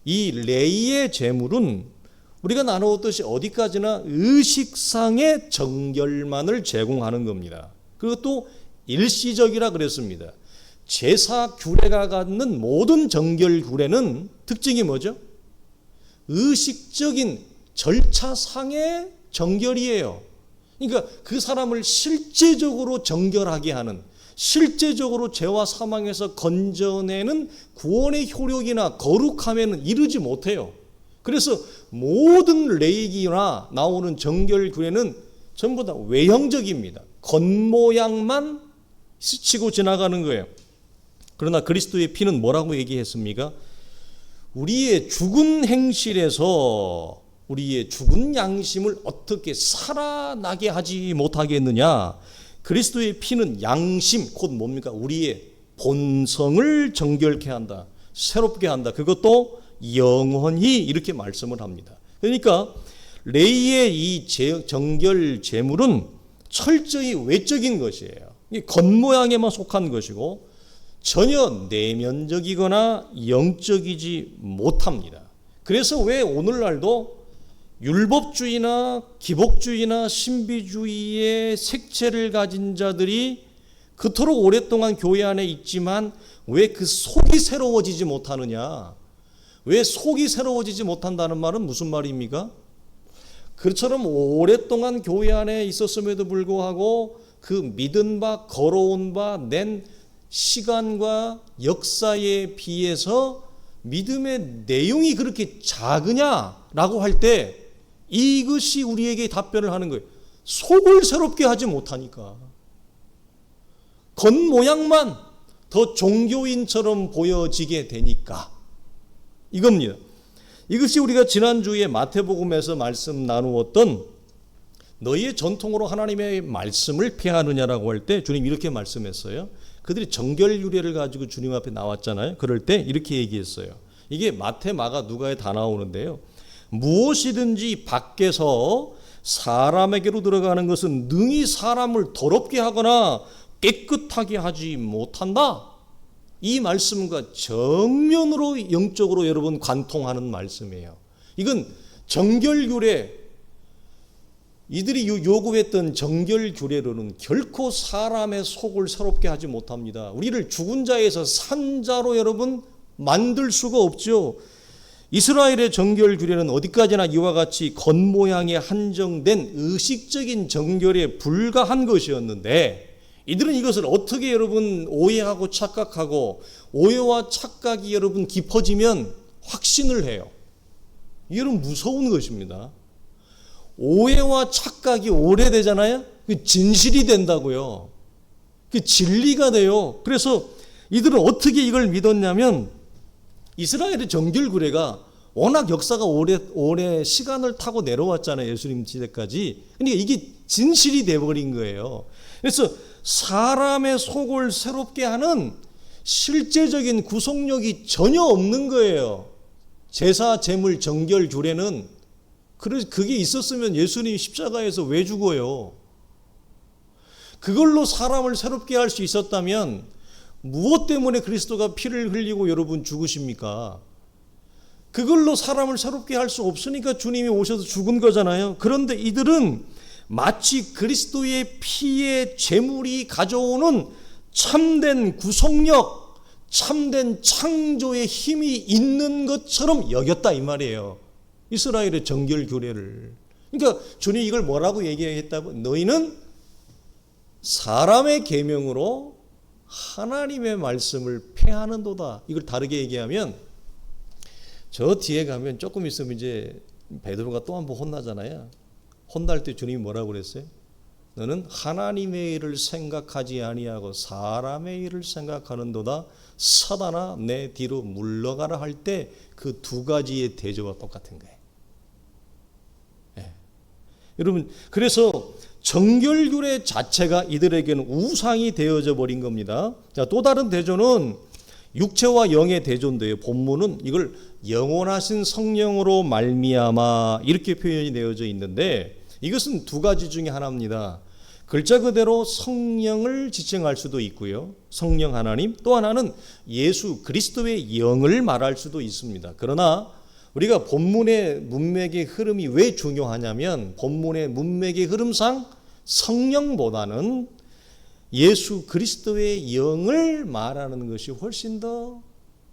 이 레이의 제물은 우리가 나누었듯이 어디까지나 의식상의 정결만을 제공하는 겁니다. 그것도 일시적이라 그랬습니다. 제사 규례가 갖는 모든 정결 규례는 특징이 뭐죠? 의식적인 절차상의 정결이에요. 그러니까 그 사람을 실제적으로 정결하게 하는 실제적으로 죄와 사망에서 건져내는 구원의 효력이나 거룩함에는 이르지 못해요. 그래서 모든 레이기나 나오는 정결 규례는 전부 다 외형적입니다. 겉모양만 스치고 지나가는 거예요. 그러나 그리스도의 피는 뭐라고 얘기했습니까? 우리의 죽은 행실에서 우리의 죽은 양심을 어떻게 살아나게 하지 못하겠느냐. 그리스도의 피는 양심, 곧 뭡니까? 우리의 본성을 정결케 한다. 새롭게 한다. 그것도 영원히 이렇게 말씀을 합니다. 그러니까 레위의 이 정결 제물은 철저히 외적인 것이에요. 이 겉모양에만 속한 것이고 전혀 내면적이거나 영적이지 못합니다. 그래서 왜 오늘날도 율법주의나 기복주의나 신비주의의 색채를 가진 자들이 그토록 오랫동안 교회 안에 있지만 왜 그 속이 새로워지지 못하느냐? 왜 속이 새로워지지 못한다는 말은 무슨 말입니까? 그처럼 오랫동안 교회 안에 있었음에도 불구하고 그 믿은 바, 걸어온 바, 낸 시간과 역사에 비해서 믿음의 내용이 그렇게 작으냐라고 할 때 이것이 우리에게 답변을 하는 거예요. 속을 새롭게 하지 못하니까. 겉모양만 더 종교인처럼 보여지게 되니까. 이겁니다. 이것이 우리가 지난주에 마태복음에서 말씀 나누었던 너희의 전통으로 하나님의 말씀을 폐하느냐라고 할 때 주님 이렇게 말씀했어요. 그들이 정결유래를 가지고 주님 앞에 나왔잖아요. 그럴 때 이렇게 얘기했어요. 이게 마태, 마가, 누가에 다 나오는데요. 무엇이든지 밖에서 사람에게로 들어가는 것은 능히 사람을 더럽게 하거나 깨끗하게 하지 못한다. 이 말씀과 정면으로 영적으로 여러분 관통하는 말씀이에요. 이건 정결규례, 이들이 요구했던 정결규례로는 결코 사람의 속을 새롭게 하지 못합니다. 우리를 죽은 자에서 산 자로 여러분 만들 수가 없죠. 이스라엘의 정결규례는 어디까지나 이와 같이 겉모양에 한정된 의식적인 정결에 불과한 것이었는데 이들은 이것을 어떻게 여러분 오해하고 착각하고 오해와 착각이 여러분 깊어지면 확신을 해요. 이건 무서운 것입니다. 오해와 착각이 오래되잖아요. 그 진실이 된다고요. 그 진리가 돼요. 그래서 이들은 어떻게 이걸 믿었냐면 이스라엘의 정결규례가 워낙 역사가 오래 시간을 타고 내려왔잖아요. 예수님 시대까지. 그러니까 이게 진실이 돼버린 거예요. 그래서 사람의 속을 새롭게 하는 실제적인 구속력이 전혀 없는 거예요. 제사, 제물, 정결, 규례는. 그래서 그게 있었으면 예수님이 십자가에서 왜 죽어요? 그걸로 사람을 새롭게 할 수 있었다면 무엇 때문에 그리스도가 피를 흘리고 여러분 죽으십니까? 그걸로 사람을 새롭게 할 수 없으니까 주님이 오셔서 죽은 거잖아요. 그런데 이들은 마치 그리스도의 피의 제물이 가져오는 참된 구속력, 참된 창조의 힘이 있는 것처럼 여겼다 이 말이에요. 이스라엘의 정결규례를. 그러니까 주님이 이걸 뭐라고 얘기했다고? 너희는 사람의 계명으로 하나님의 말씀을 폐하는도다. 이걸 다르게 얘기하면 저 뒤에 가면 조금 있으면 이제 베드로가 또 한 번 혼나잖아요. 혼날 때 주님이 뭐라고 그랬어요? 너는 하나님의 일을 생각하지 아니하고 사람의 일을 생각하는도다. 사단아 내 뒤로 물러가라 할 때 그 두 가지의 대조가 똑같은 거예요. 네. 여러분 그래서 정결규례 자체가 이들에게는 우상이 되어져 버린 겁니다. 자, 또 다른 대조는 육체와 영의 대조인데요. 본문은 이걸 영원하신 성령으로 말미암아 이렇게 표현이 되어져 있는데 이것은 두 가지 중에 하나입니다. 글자 그대로 성령을 지칭할 수도 있고요. 성령 하나님, 또 하나는 예수 그리스도의 영을 말할 수도 있습니다. 그러나 우리가 본문의 문맥의 흐름이 왜 중요하냐면 본문의 문맥의 흐름상 성령보다는 예수 그리스도의 영을 말하는 것이 훨씬 더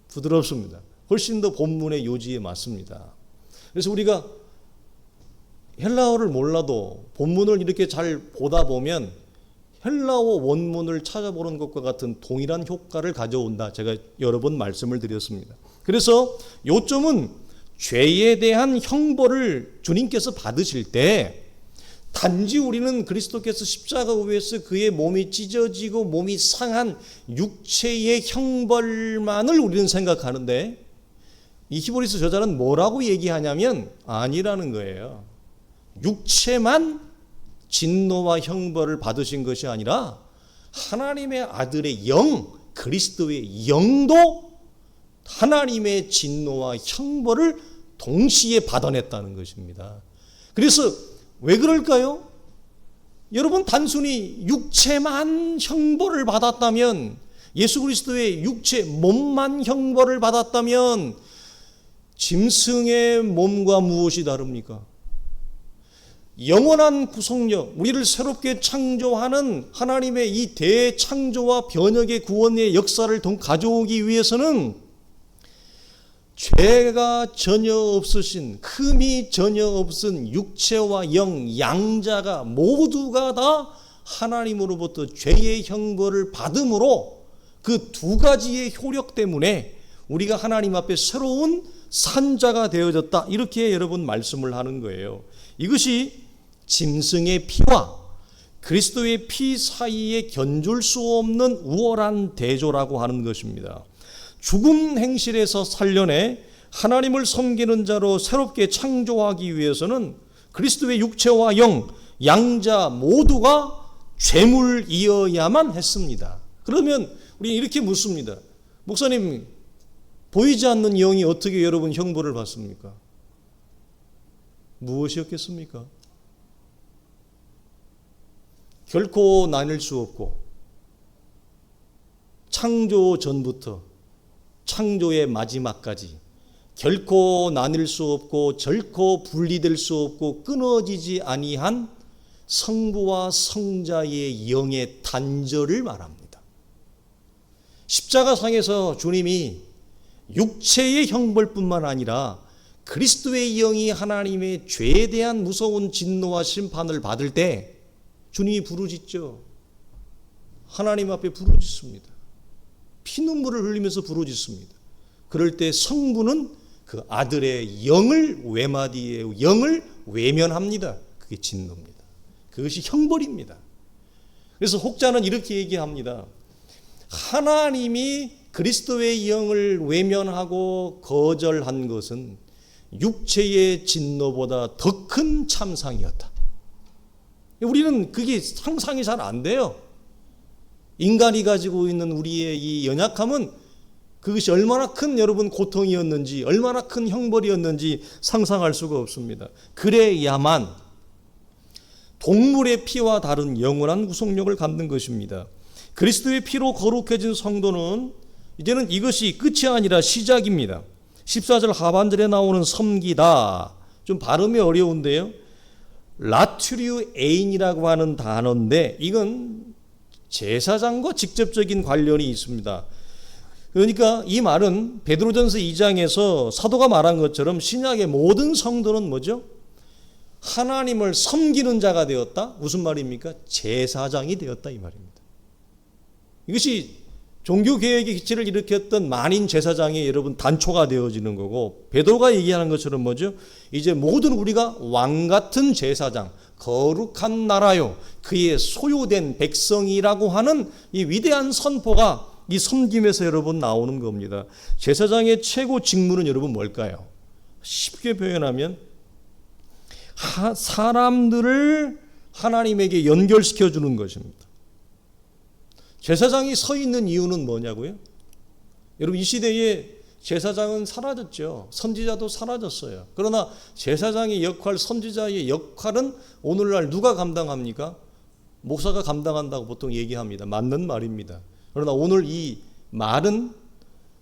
부드럽습니다. 훨씬 더 본문의 요지에 맞습니다. 그래서 우리가 헬라어를 몰라도 본문을 이렇게 잘 보다 보면 헬라어 원문을 찾아보는 것과 같은 동일한 효과를 가져온다. 제가 여러 번 말씀을 드렸습니다. 그래서 요점은 죄에 대한 형벌을 주님께서 받으실 때 단지 우리는 그리스도께서 십자가 위에서 그의 몸이 찢어지고 몸이 상한 육체의 형벌만을 우리는 생각하는데 이 히브리서 저자는 뭐라고 얘기하냐면 아니라는 거예요. 육체만 진노와 형벌을 받으신 것이 아니라 하나님의 아들의 영, 그리스도의 영도 하나님의 진노와 형벌을 동시에 받아냈다는 것입니다. 그래서 왜 그럴까요? 여러분, 단순히 육체만 형벌을 받았다면, 예수 그리스도의 육체 몸만 형벌을 받았다면 짐승의 몸과 무엇이 다릅니까? 영원한 구속력, 우리를 새롭게 창조하는 하나님의 이 대창조와 변혁의 구원의 역사를 가져오기 위해서는 죄가 전혀 없으신, 흠이 전혀 없은 육체와 영, 양자가 모두가 다 하나님으로부터 죄의 형벌을 받음으로 그 두 가지의 효력 때문에 우리가 하나님 앞에 새로운 산자가 되어졌다, 이렇게 여러분 말씀을 하는 거예요. 이것이 짐승의 피와 그리스도의 피 사이에 견줄 수 없는 우월한 대조라고 하는 것입니다. 죽음 행실에서 살려내 하나님을 섬기는 자로 새롭게 창조하기 위해서는 그리스도의 육체와 영, 양자 모두가 죄물이어야만 했습니다. 그러면 우리 이렇게 묻습니다. 목사님, 보이지 않는 영이 어떻게 여러분 형벌을 받습니까? 무엇이었겠습니까? 결코 나뉠 수 없고 창조 전부터 창조의 마지막까지 결코 나뉠 수 없고 결코 분리될 수 없고 끊어지지 아니한 성부와 성자의 영의 단절을 말합니다. 십자가상에서 주님이 육체의 형벌뿐만 아니라 그리스도의 영이 하나님의 죄에 대한 무서운 진노와 심판을 받을 때 주님이 부르짖죠. 하나님 앞에 부르짖습니다. 피눈물을 흘리면서 부르짖습니다. 그럴 때 성부는 그 아들의 영을 외마디의 영을 외면합니다. 그게 진노입니다. 그것이 형벌입니다. 그래서 혹자는 이렇게 얘기합니다. 하나님이 그리스도의 영을 외면하고 거절한 것은 육체의 진노보다 더 큰 참상이었다. 우리는 그게 상상이 잘 안 돼요. 인간이 가지고 있는 우리의 이 연약함은 그것이 얼마나 큰 여러분 고통이었는지, 얼마나 큰 형벌이었는지 상상할 수가 없습니다. 그래야만 동물의 피와 다른 영원한 구속력을 갖는 것입니다. 그리스도의 피로 거룩해진 성도는 이제는 이것이 끝이 아니라 시작입니다. 14절 하반절에 나오는 섬기다, 좀 발음이 어려운데요. 라투리우 에인이라고 하는 단어인데 이건 제사장과 직접적인 관련이 있습니다. 그러니까 이 말은 베드로전서 2장에서 사도가 말한 것처럼 신약의 모든 성도는 뭐죠? 하나님을 섬기는 자가 되었다. 무슨 말입니까? 제사장이 되었다, 이 말입니다. 이것이 종교개혁의 기치를 일으켰던 만인 제사장이 여러분 단초가 되어지는 거고, 베드로가 얘기하는 것처럼 뭐죠? 이제 모든 우리가 왕같은 제사장, 거룩한 나라요, 그의 소유된 백성이라고 하는 이 위대한 선포가 이 섬김에서 여러분 나오는 겁니다. 제사장의 최고 직무는 여러분 뭘까요? 쉽게 표현하면 사람들을 하나님에게 연결시켜 주는 것입니다. 제사장이 서 있는 이유는 뭐냐고요? 여러분, 이 시대에 제사장은 사라졌죠. 선지자도 사라졌어요. 그러나 제사장의 역할, 선지자의 역할은 오늘날 누가 감당합니까? 목사가 감당한다고 보통 얘기합니다. 맞는 말입니다. 그러나 오늘 이 말은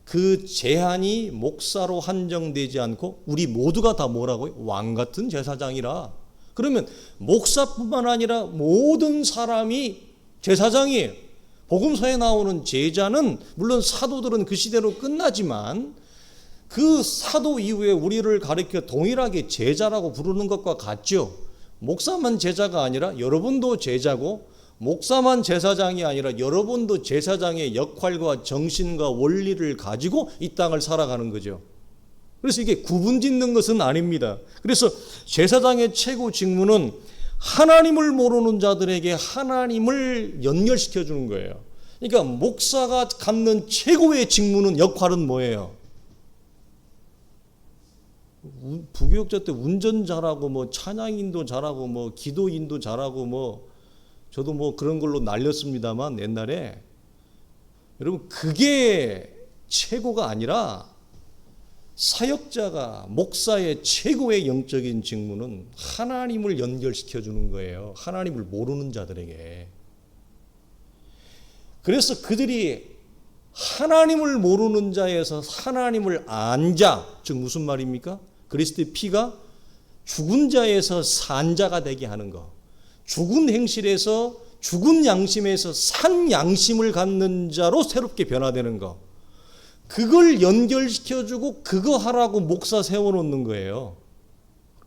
그 제한이 목사로 한정되지 않고 우리 모두가 다 뭐라고요? 왕같은 제사장이라. 그러면 목사뿐만 아니라 모든 사람이 제사장이에요. 복음서에 나오는 제자는 물론 사도들은 그 시대로 끝나지만 그 사도 이후에 우리를 가리켜 동일하게 제자라고 부르는 것과 같죠. 목사만 제자가 아니라 여러분도 제자고, 목사만 제사장이 아니라 여러분도 제사장의 역할과 정신과 원리를 가지고 이 땅을 살아가는 거죠. 그래서 이게 구분짓는 것은 아닙니다. 그래서 제사장의 최고 직무는 하나님을 모르는 자들에게 하나님을 연결시켜 주는 거예요. 그러니까 목사가 갖는 최고의 직무는, 역할은 뭐예요? 부교육자 때 운전 잘하고 뭐 찬양인도 잘하고 뭐 기도인도 잘하고 뭐 저도 뭐 그런 걸로 날렸습니다만 옛날에, 여러분 그게 최고가 아니라 사역자가 목사의 최고의 영적인 직무는 하나님을 연결시켜 주는 거예요. 하나님을 모르는 자들에게. 그래서 그들이 하나님을 모르는 자에서 하나님을 안 자, 즉 무슨 말입니까? 그리스도의 피가 죽은 자에서 산 자가 되게 하는 것. 죽은 행실에서 죽은 양심에서 산 양심을 갖는 자로 새롭게 변화되는 것. 그걸 연결시켜주고 그거 하라고 목사 세워놓는 거예요.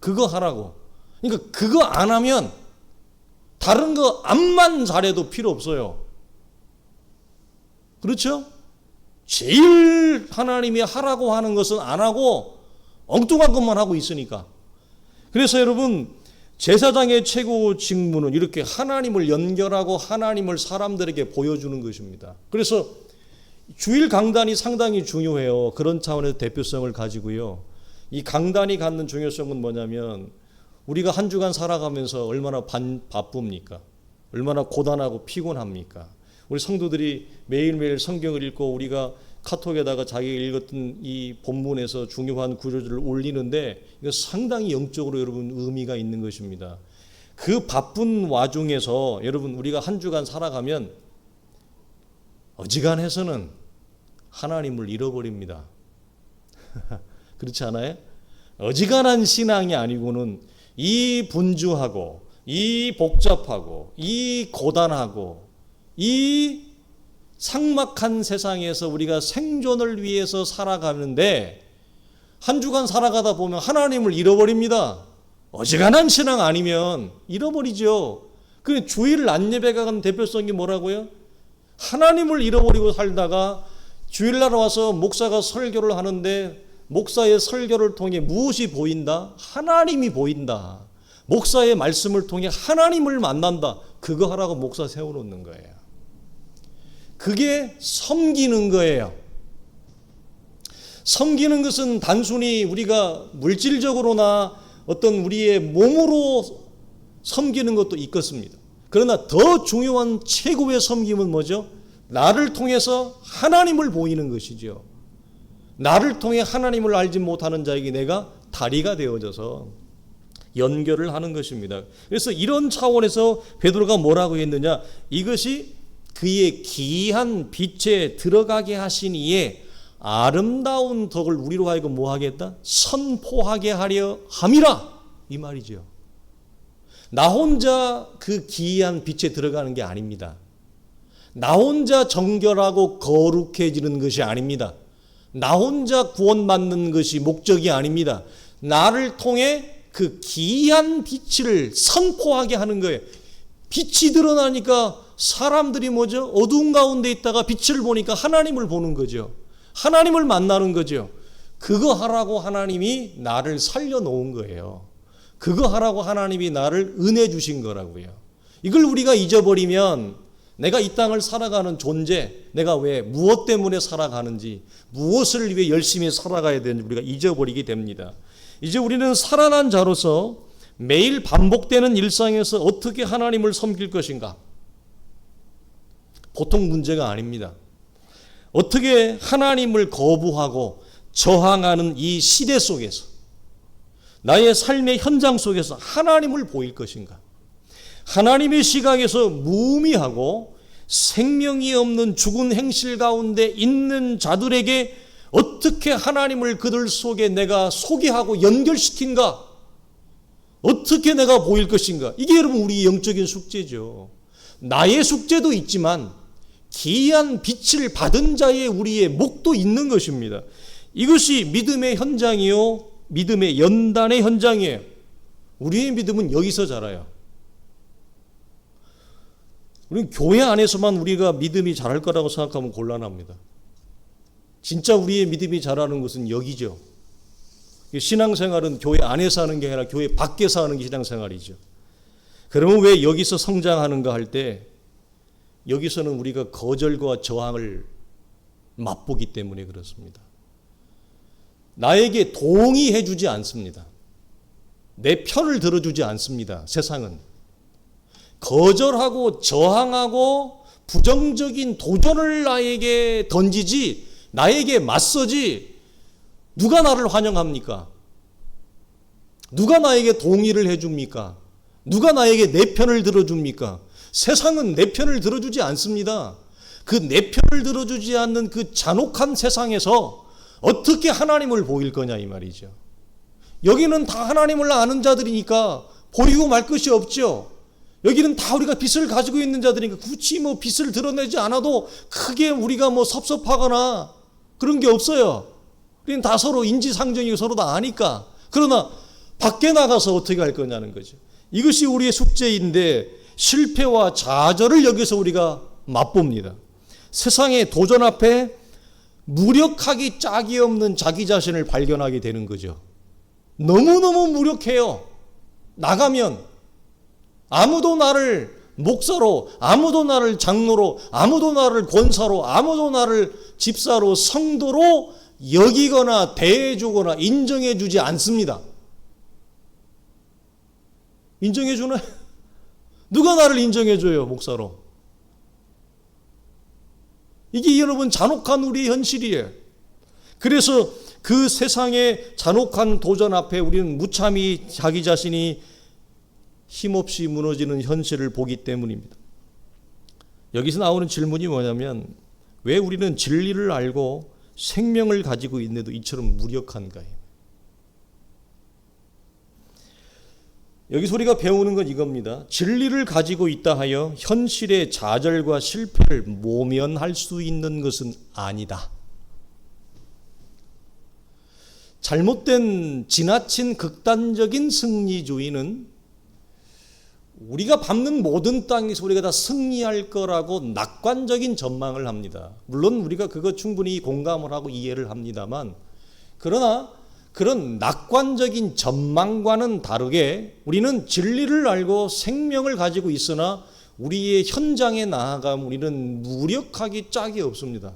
그거 하라고. 그러니까 그거 안 하면 다른 거 암만 잘해도 필요 없어요. 그렇죠? 제일 하나님이 하라고 하는 것은 안 하고 엉뚱한 것만 하고 있으니까. 그래서 여러분, 제사장의 최고 직무는 이렇게 하나님을 연결하고 하나님을 사람들에게 보여주는 것입니다. 그래서 주일 강단이 상당히 중요해요. 그런 차원에서 대표성을 가지고요. 이 강단이 갖는 중요성은 뭐냐면 우리가 한 주간 살아가면서 얼마나 바쁩니까? 얼마나 고단하고 피곤합니까? 우리 성도들이 매일매일 성경을 읽고 우리가 카톡에다가 자기가 읽었던 이 본문에서 중요한 구절들을 올리는데 이거 상당히 영적으로 여러분 의미가 있는 것입니다. 그 바쁜 와중에서 여러분 우리가 한 주간 살아가면 어지간해서는 하나님을 잃어버립니다. 그렇지 않아요? 어지간한 신앙이 아니고는 이 분주하고 이 복잡하고 이 고단하고 이 삭막한 세상에서 우리가 생존을 위해서 살아가는데 한 주간 살아가다 보면 하나님을 잃어버립니다. 어지간한 신앙 아니면 잃어버리죠. 그 주일 안 예배 가는 대표성이 뭐라고요? 하나님을 잃어버리고 살다가 주일날 와서 목사가 설교를 하는데 목사의 설교를 통해 무엇이 보인다? 하나님이 보인다. 목사의 말씀을 통해 하나님을 만난다. 그거 하라고 목사 세워놓는 거예요. 그게 섬기는 거예요. 섬기는 것은 단순히 우리가 물질적으로나 어떤 우리의 몸으로 섬기는 것도 있겠습니다. 그러나 더 중요한 최고의 섬김은 뭐죠? 나를 통해서 하나님을 보이는 것이죠. 나를 통해 하나님을 알지 못하는 자에게 내가 다리가 되어져서 연결을 하는 것입니다. 그래서 이런 차원에서 베드로가 뭐라고 했느냐? 이것이 그의 기이한 빛에 들어가게 하신 이에 아름다운 덕을 우리로 하여금 뭐 하겠다? 선포하게 하려 함이라. 이 말이죠. 나 혼자 그 기이한 빛에 들어가는 게 아닙니다. 나 혼자 정결하고 거룩해지는 것이 아닙니다. 나 혼자 구원받는 것이 목적이 아닙니다. 나를 통해 그 기이한 빛을 선포하게 하는 거예요. 빛이 드러나니까 사람들이 뭐죠? 어두운 가운데 있다가 빛을 보니까 하나님을 보는 거죠. 하나님을 만나는 거죠. 그거 하라고 하나님이 나를 살려놓은 거예요. 그거 하라고 하나님이 나를 은혜 주신 거라고요. 이걸 우리가 잊어버리면 내가 이 땅을 살아가는 존재, 내가 왜 무엇 때문에 살아가는지, 무엇을 위해 열심히 살아가야 되는지 우리가 잊어버리게 됩니다. 이제 우리는 살아난 자로서 매일 반복되는 일상에서 어떻게 하나님을 섬길 것인가? 보통 문제가 아닙니다. 어떻게 하나님을 거부하고 저항하는 이 시대 속에서 나의 삶의 현장 속에서 하나님을 보일 것인가? 하나님의 시각에서 무의미하고 생명이 없는 죽은 행실 가운데 있는 자들에게 어떻게 하나님을 그들 속에 내가 소개하고 연결시킨가? 어떻게 내가 보일 것인가? 이게 여러분 우리 영적인 숙제죠. 나의 숙제도 있지만 기이한 빛을 받은 자의 우리의 목도 있는 것입니다. 이것이 믿음의 현장이요, 믿음의 연단의 현장이에요. 우리의 믿음은 여기서 자라요. 우리는 교회 안에서만 우리가 믿음이 자랄 거라고 생각하면 곤란합니다. 진짜 우리의 믿음이 자라는 것은 여기죠. 신앙생활은 교회 안에서 하는 게 아니라 교회 밖에서 하는 게 신앙생활이죠. 그러면 왜 여기서 성장하는가 할 때 여기서는 우리가 거절과 저항을 맛보기 때문에 그렇습니다. 나에게 동의해 주지 않습니다. 내 편을 들어주지 않습니다. 세상은. 거절하고 저항하고 부정적인 도전을 나에게 던지지, 나에게 맞서지, 누가 나를 환영합니까? 누가 나에게 동의를 해줍니까? 누가 나에게 내 편을 들어줍니까? 세상은 내 편을 들어주지 않습니다. 그 내 편을 들어주지 않는 그 잔혹한 세상에서 어떻게 하나님을 보일 거냐 이 말이죠. 여기는 다 하나님을 아는 자들이니까 보이고 말 것이 없죠. 여기는 다 우리가 빛을 가지고 있는 자들이니까 굳이 뭐 빛을 드러내지 않아도 크게 우리가 뭐 섭섭하거나 그런 게 없어요. 우리는 다 서로 인지상정이고 서로 다 아니까. 그러나 밖에 나가서 어떻게 할 거냐는 거죠. 이것이 우리의 숙제인데 실패와 좌절을 여기서 우리가 맛봅니다. 세상의 도전 앞에 무력하기 짝이 없는 자기 자신을 발견하게 되는 거죠. 너무너무 무력해요. 나가면 아무도 나를 목사로, 아무도 나를 장로로, 아무도 나를 권사로, 아무도 나를 집사로, 성도로 여기거나 대해주거나 인정해주지 않습니다. 인정해주나? 누가 나를 인정해줘요, 목사로? 이게 여러분 잔혹한 우리의 현실이에요. 그래서 그 세상의 잔혹한 도전 앞에 우리는 무참히 자기 자신이 힘없이 무너지는 현실을 보기 때문입니다. 여기서 나오는 질문이 뭐냐면 왜 우리는 진리를 알고 생명을 가지고 있는데도 이처럼 무력한가요? 여기서 우리가 배우는 건 이겁니다. 진리를 가지고 있다 하여 현실의 좌절과 실패를 모면할 수 있는 것은 아니다. 잘못된 지나친 극단적인 승리주의는 우리가 밟는 모든 땅에서 우리가 다 승리할 거라고 낙관적인 전망을 합니다. 물론 우리가 그거 충분히 공감을 하고 이해를 합니다만, 그러나 그런 낙관적인 전망과는 다르게 우리는 진리를 알고 생명을 가지고 있으나 우리의 현장에 나아가면 우리는 무력하기 짝이 없습니다.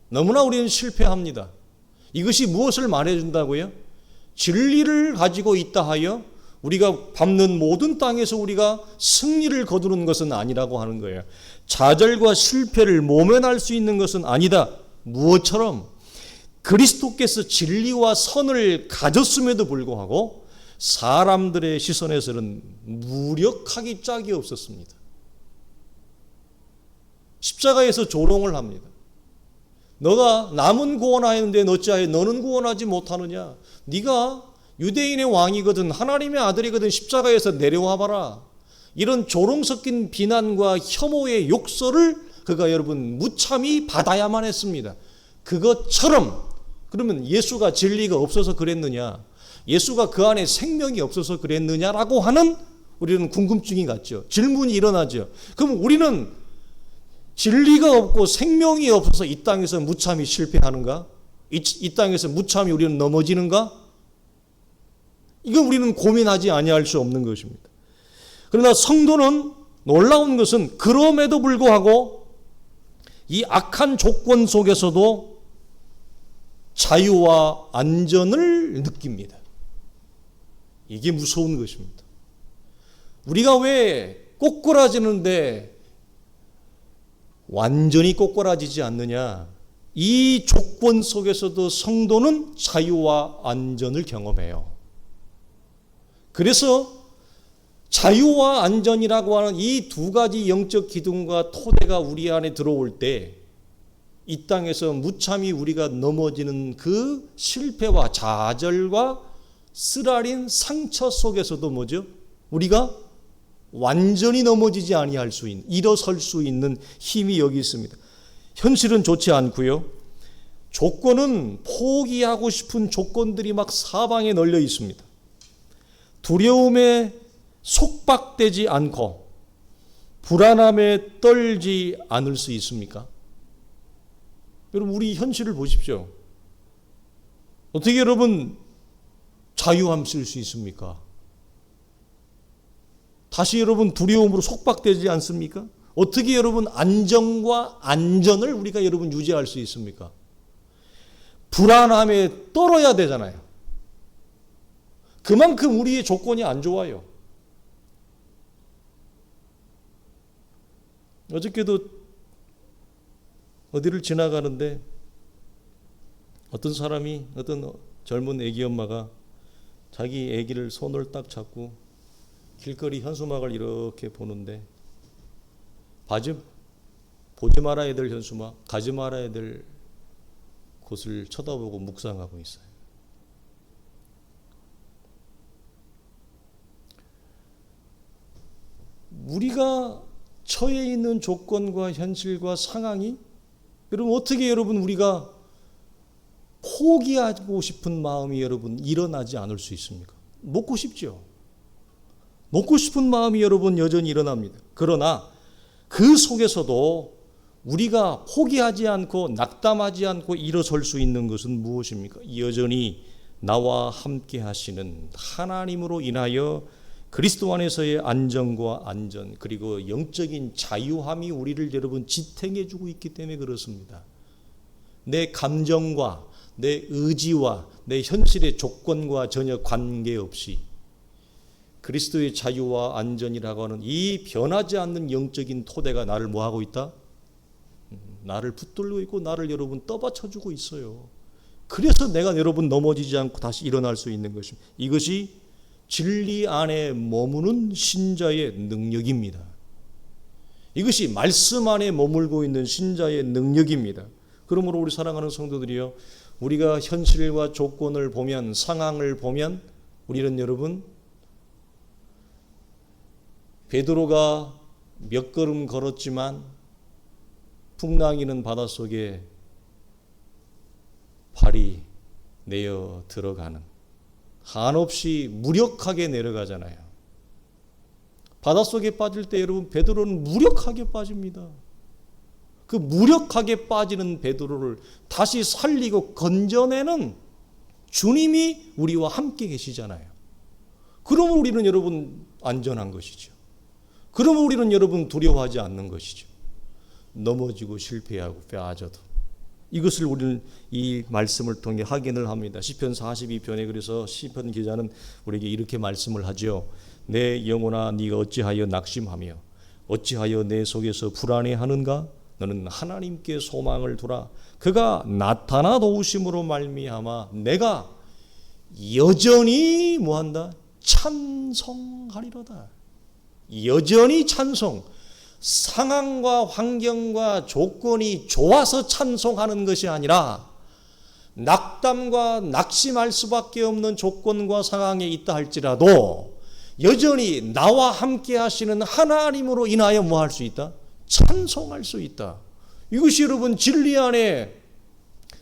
너무나 우리는 실패합니다. 이것이 무엇을 말해준다고요? 진리를 가지고 있다 하여 우리가 밟는 모든 땅에서 우리가 승리를 거두는 것은 아니라고 하는 거예요. 좌절과 실패를 모면할 수 있는 것은 아니다. 무엇처럼? 그리스도께서 진리와 선을 가졌음에도 불구하고 사람들의 시선에서는 무력하기 짝이 없었습니다. 십자가에서 조롱을 합니다. 너가 남은 구원하였는데 어찌하여 너는 구원하지 못하느냐? 네가 유대인의 왕이거든 하나님의 아들이거든 십자가에서 내려와 봐라. 이런 조롱 섞인 비난과 혐오의 욕설을 그가 여러분 무참히 받아야만 했습니다. 그것처럼 그러면 예수가 진리가 없어서 그랬느냐? 예수가 그 안에 생명이 없어서 그랬느냐라고 하는 우리는 궁금증이 갔죠. 질문이 일어나죠. 그럼 우리는 진리가 없고 생명이 없어서 이 땅에서 무참히 실패하는가? 이 땅에서 무참히 우리는 넘어지는가? 이거 우리는 고민하지 아니할 수 없는 것입니다. 그러나 성도는 놀라운 것은 그럼에도 불구하고 이 악한 조건 속에서도 자유와 안전을 느낍니다. 이게 무서운 것입니다. 우리가 왜 꼬꾸라지는데 완전히 꼬꾸라지지 않느냐? 이 조건 속에서도 성도는 자유와 안전을 경험해요. 그래서 자유와 안전이라고 하는 이 두 가지 영적 기둥과 토대가 우리 안에 들어올 때 이 땅에서 무참히 우리가 넘어지는 그 실패와 좌절과 쓰라린 상처 속에서도 뭐죠? 우리가 완전히 넘어지지 아니할 수 있는, 일어설 수 있는 힘이 여기 있습니다. 현실은 좋지 않고요. 조건은 포기하고 싶은 조건들이 막 사방에 널려 있습니다. 두려움에 속박되지 않고 불안함에 떨지 않을 수 있습니까? 여러분 우리 현실을 보십시오. 어떻게 여러분 자유함 쓸 수 있습니까? 다시 여러분 두려움으로 속박되지 않습니까? 어떻게 여러분 안정과 안전을 우리가 여러분 유지할 수 있습니까? 불안함에 떨어야 되잖아요. 그만큼 우리의 조건이 안 좋아요. 어저께도 어디를 지나가는데 어떤 사람이, 어떤 젊은 애기 엄마가 자기 애기를 손을 딱 잡고 길거리 현수막을 이렇게 보는데, 보지 말아야 될 현수막, 가지 말아야 될 곳을 쳐다보고 묵상하고 있어요. 우리가 처해 있는 조건과 현실과 상황이, 여러분 어떻게 우리가 포기하고 싶은 마음이 여러분 일어나지 않을 수 있습니까? 먹고 싶죠. 먹고 싶은 마음이 여러분 여전히 일어납니다. 그러나 그 속에서도 우리가 포기하지 않고 낙담하지 않고 일어설 수 있는 것은 무엇입니까? 여전히 나와 함께 하시는 하나님으로 인하여 그리스도 안에서의 안정과 안전, 그리고 영적인 자유함이 우리를 여러분 지탱해 주고 있기 때문에 그렇습니다. 내 감정과 내 의지와 내 현실의 조건과 전혀 관계없이 그리스도의 자유와 안전이라고 하는 이 변하지 않는 영적인 토대가 나를 뭐하고 있다? 나를 붙들고 있고 나를 여러분 떠받쳐주고 있어요. 그래서 내가 여러분 넘어지지 않고 다시 일어날 수 있는 것입니다. 이것이 진리 안에 머무는 신자의 능력입니다. 이것이 말씀 안에 머물고 있는 신자의 능력입니다. 그러므로 우리 사랑하는 성도들이요, 우리가 현실과 조건을 보면, 상황을 보면 우리는 여러분 베드로가 몇 걸음 걸었지만 풍랑이는 바닷속에 발이 내어 들어가는, 한없이 무력하게 내려가잖아요. 바닷속에 빠질 때 여러분 베드로는 무력하게 빠집니다. 그 무력하게 빠지는 베드로를 다시 살리고 건져내는 주님이 우리와 함께 계시잖아요. 그러면 우리는 여러분 안전한 것이죠. 그러면 우리는 여러분 두려워하지 않는 것이죠. 넘어지고 실패하고 빠져도. 이것을 우리는 이 말씀을 통해 확인을 합니다. 시편 42편에 그래서 시편 기자는 우리에게 이렇게 말씀을 하죠. 내 영혼아 네가 어찌하여 낙심하며 어찌하여 내 속에서 불안해하는가? 너는 하나님께 소망을 두라. 그가 나타나 도우심으로 말미암아 내가 여전히 뭐한다? 찬송하리로다. 여전히 찬송. 상황과 환경과 조건이 좋아서 찬송하는 것이 아니라 낙담과 낙심할 수밖에 없는 조건과 상황에 있다 할지라도 여전히 나와 함께 하시는 하나님으로 인하여 뭐 할 수 있다? 찬송할 수 있다. 이것이 여러분 진리 안에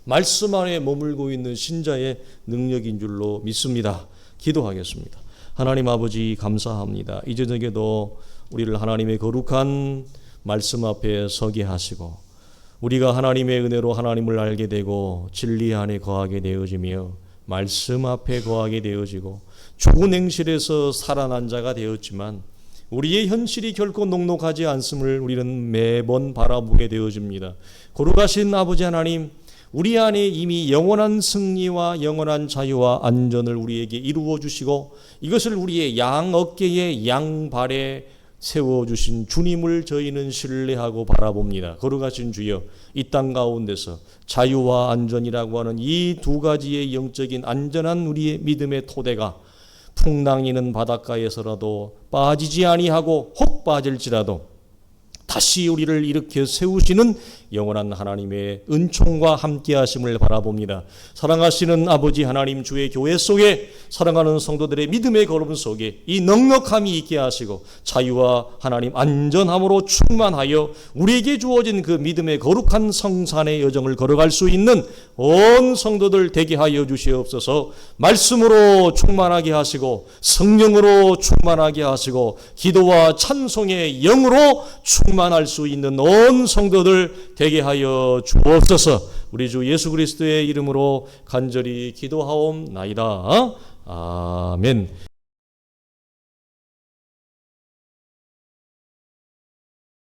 말씀 안에 머물고 있는 신자의 능력인 줄로 믿습니다. 기도하겠습니다. 하나님 아버지 감사합니다. 이 저녁에도 우리를 하나님의 거룩한 말씀 앞에 서게 하시고 우리가 하나님의 은혜로 하나님을 알게 되고 진리 안에 거하게 되어지며 말씀 앞에 거하게 되어지고 좋은 행실에서 살아난 자가 되었지만 우리의 현실이 결코 녹록하지 않음을 우리는 매번 바라보게 되어집니다. 거룩하신 아버지 하나님, 우리 안에 이미 영원한 승리와 영원한 자유와 안전을 우리에게 이루어 주시고 이것을 우리의 양 어깨에 양발에 세워주신 주님을 저희는 신뢰하고 바라봅니다. 거룩하신 주여, 이 땅 가운데서 자유와 안전이라고 하는 이 두 가지의 영적인 안전한 우리의 믿음의 토대가 풍랑이는 바닷가에서라도 빠지지 아니하고 혹 빠질지라도 다시 우리를 일으켜 세우시는 영원한 하나님의 은총과 함께하심을 바라봅니다. 사랑하시는 아버지 하나님, 주의 교회 속에 사랑하는 성도들의 믿음의 걸음 속에 이 넉넉함이 있게 하시고 자유와 하나님 안전함으로 충만하여 우리에게 주어진 그 믿음의 거룩한 성산의 여정을 걸어갈 수 있는 온 성도들 되게 하여 주시옵소서. 말씀으로 충만하게 하시고 성령으로 충만하게 하시고 기도와 찬송의 영으로 충만할 수 있는 온 성도들 되게 하여 주옵소서. 우리 주 예수 그리스도의 이름으로 간절히 기도하옵나이다. 아멘.